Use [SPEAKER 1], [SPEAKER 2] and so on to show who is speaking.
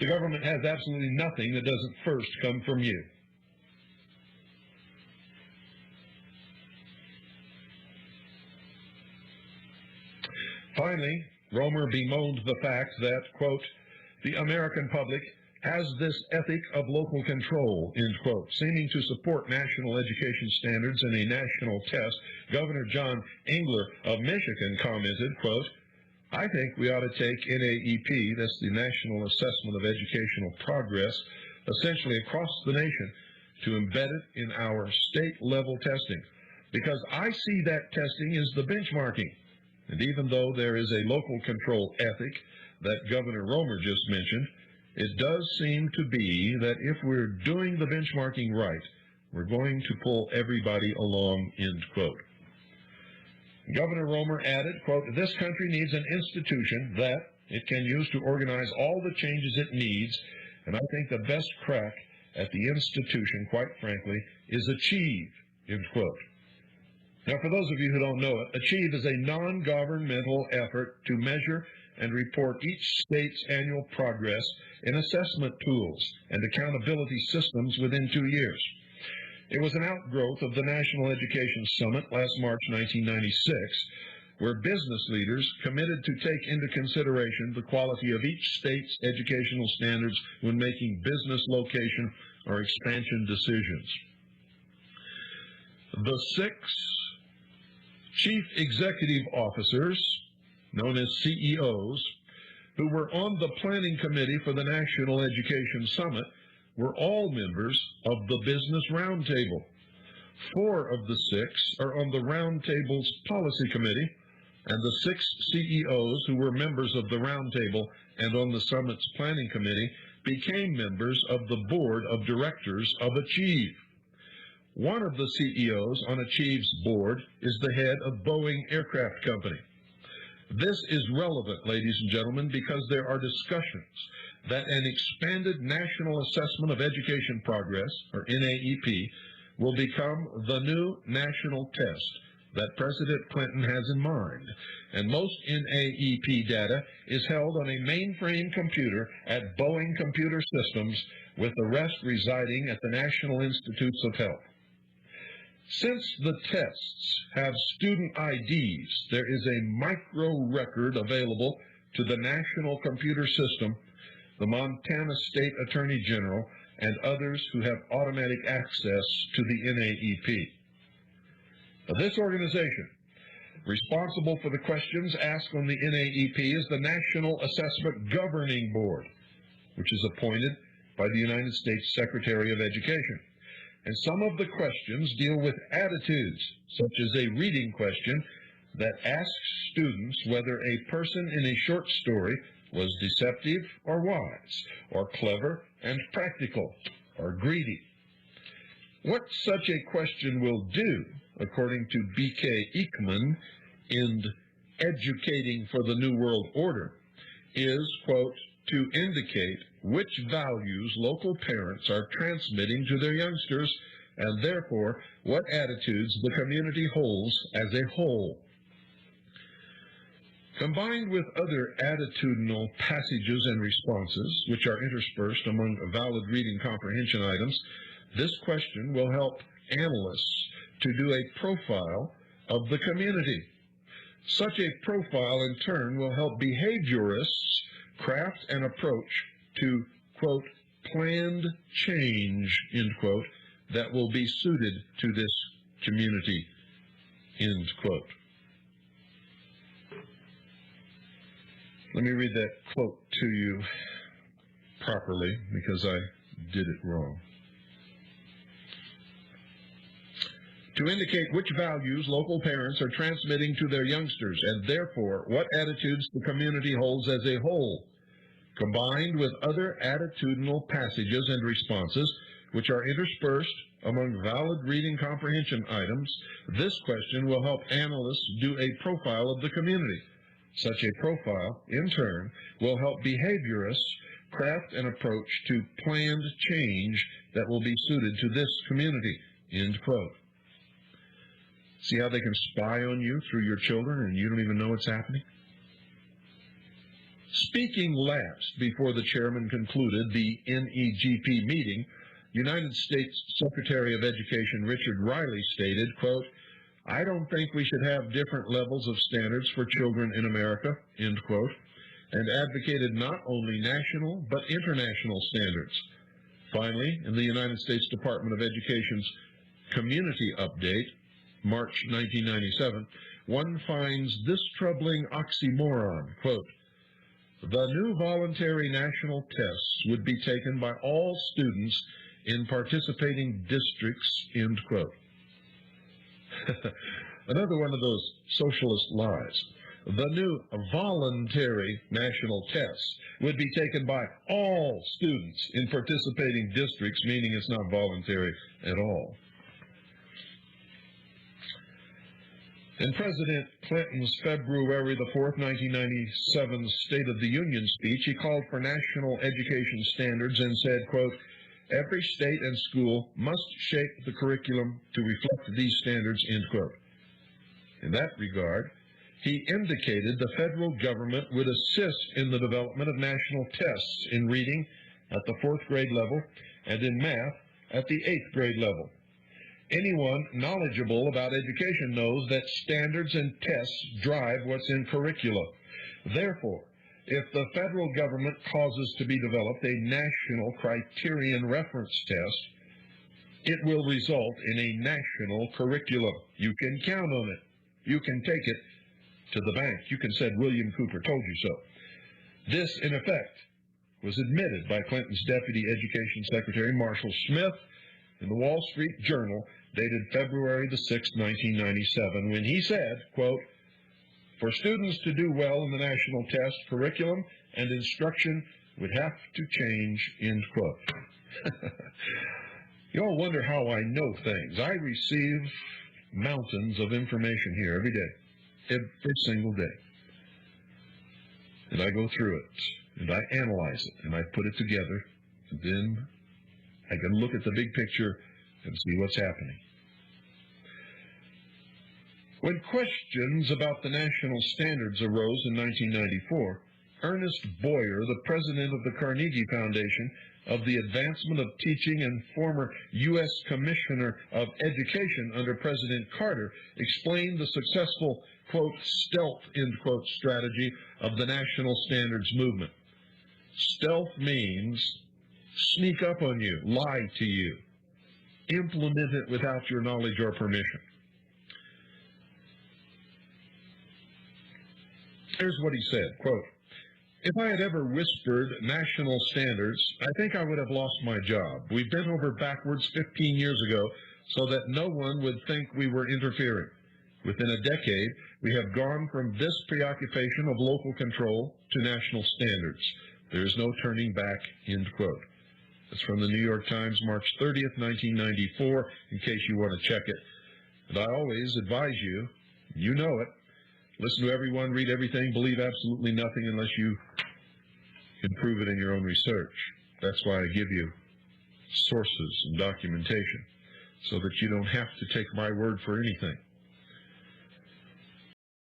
[SPEAKER 1] The government has absolutely nothing that doesn't first come from you. Finally, Romer bemoaned the fact that, quote, the American public has this ethic of local control, end quote, seeming to support national education standards and a national test. Governor John Engler of Michigan commented, quote, I think we ought to take NAEP, that's the National Assessment of Educational Progress, essentially across the nation to embed it in our state-level testing, because I see that testing is the benchmarking. And even though there is a local control ethic that Governor Romer just mentioned, it does seem to be that if we're doing the benchmarking right, we're going to pull everybody along, end quote. Governor Romer added, quote, this country needs an institution that it can use to organize all the changes it needs, and I think the best crack at the institution, quite frankly, is ACHIEVE, end quote. Now, for those of you who don't know it, ACHIEVE is a non-governmental effort to measure and report each state's annual progress in assessment tools and accountability systems within 2 years. It was an outgrowth of the National Education Summit last March 1996, where business leaders committed to take into consideration the quality of each state's educational standards when making business location or expansion decisions. The 6 chief executive officers, known as CEOs, who were on the planning committee for the National Education Summit were all members of the Business Roundtable. 4 of the 6 are on the Roundtable's policy committee, and the 6 CEOs who were members of the Roundtable and on the Summit's planning committee became members of the board of directors of ACHIEVE. One of the CEOs on ACHIEVE's board is the head of Boeing Aircraft Company. This is relevant, ladies and gentlemen, because there are discussions that an expanded National Assessment of Education Progress, or NAEP, will become the new national test that President Clinton has in mind. And most NAEP data is held on a mainframe computer at Boeing Computer Systems, with the rest residing at the National Institutes of Health. Since the tests have student IDs, there is a micro record available to the National Computer System, the Montana State Attorney General, and others who have automatic access to the NAEP. Now, this organization, responsible for the questions asked on the NAEP, is the National Assessment Governing Board, which is appointed by the United States Secretary of Education. And some of the questions deal with attitudes, such as a reading question that asks students whether a person in a short story was deceptive or wise, or clever and practical, or greedy. What such a question will do, according to B.K. Eakman in Educating for the New World Order, is, quote, to indicate which values local parents are transmitting to their youngsters, and therefore what attitudes the community holds as a whole. Combined with other attitudinal passages and responses, which are interspersed among valid reading comprehension items, this question will help analysts to do a profile of the community. Such a profile, in turn, will help behaviorists craft an approach to, quote, planned change, end quote, that will be suited to this community, end quote. Let me read that quote to you properly, because I did it wrong. To indicate which values local parents are transmitting to their youngsters, and therefore what attitudes the community holds as a whole, combined with other attitudinal passages and responses, which are interspersed among valid reading comprehension items, this question will help analysts do a profile of the community. Such a profile, in turn, will help behaviorists craft an approach to planned change that will be suited to this community, end quote. See how they can spy on you through your children and you don't even know what's happening? Speaking last before the chairman concluded the NEGP meeting, United States Secretary of Education Richard Riley stated, quote, "I don't think we should have different levels of standards for children in America," end quote, and advocated not only national but international standards. Finally, in the United States Department of Education's Community Update, March 1997, one finds this troubling oxymoron, quote, "The new voluntary national tests would be taken by all students in participating districts," end quote. Another one of those socialist lies. The new voluntary national tests would be taken by all students in participating districts, meaning it's not voluntary at all. In President Clinton's February the 4th, 1997 State of the Union speech, he called for national education standards and said, quote, "Every state and school must shape the curriculum to reflect these standards," end quote. In that regard, he indicated the federal government would assist in the development of national tests in reading at the 4th grade level and in math at the 8th grade level. Anyone knowledgeable about education knows that standards and tests drive what's in curricula. Therefore, if the federal government causes to be developed a national criterion reference test, it will result in a national curriculum. You can count on it. You can take it to the bank. You can say William Cooper told you so. This, in effect, was admitted by Clinton's Deputy Education Secretary Marshall Smith in the Wall Street Journal, dated February the 6th, 1997, when he said, quote, "For students to do well in the national test, curriculum and instruction would have to change," end quote. You all wonder how I know things. I receive mountains of information here every day, every single day. And I go through it, and I analyze it, and I put it together, and then I can look at the big picture and see what's happening. When questions about the national standards arose in 1994, Ernest Boyer, the president of the Carnegie Foundation of the Advancement of Teaching and former U.S. Commissioner of Education under President Carter, explained the successful, quote, "stealth," end quote, strategy of the national standards movement. Stealth means sneak up on you, lie to you, implement it without your knowledge or permission. Here's what he said, quote, "If I had ever whispered national standards, I think I would have lost my job. We bent over backwards 15 years ago so that no one would think we were interfering. Within a decade, we have gone from this preoccupation of local control to national standards. There is no turning back," end quote. That's from the New York Times, March 30th, 1994, in case you want to check it. And I always advise you, you know it, listen to everyone, read everything, believe absolutely nothing unless you can prove it in your own research. That's why I give you sources and documentation, so that you don't have to take my word for anything.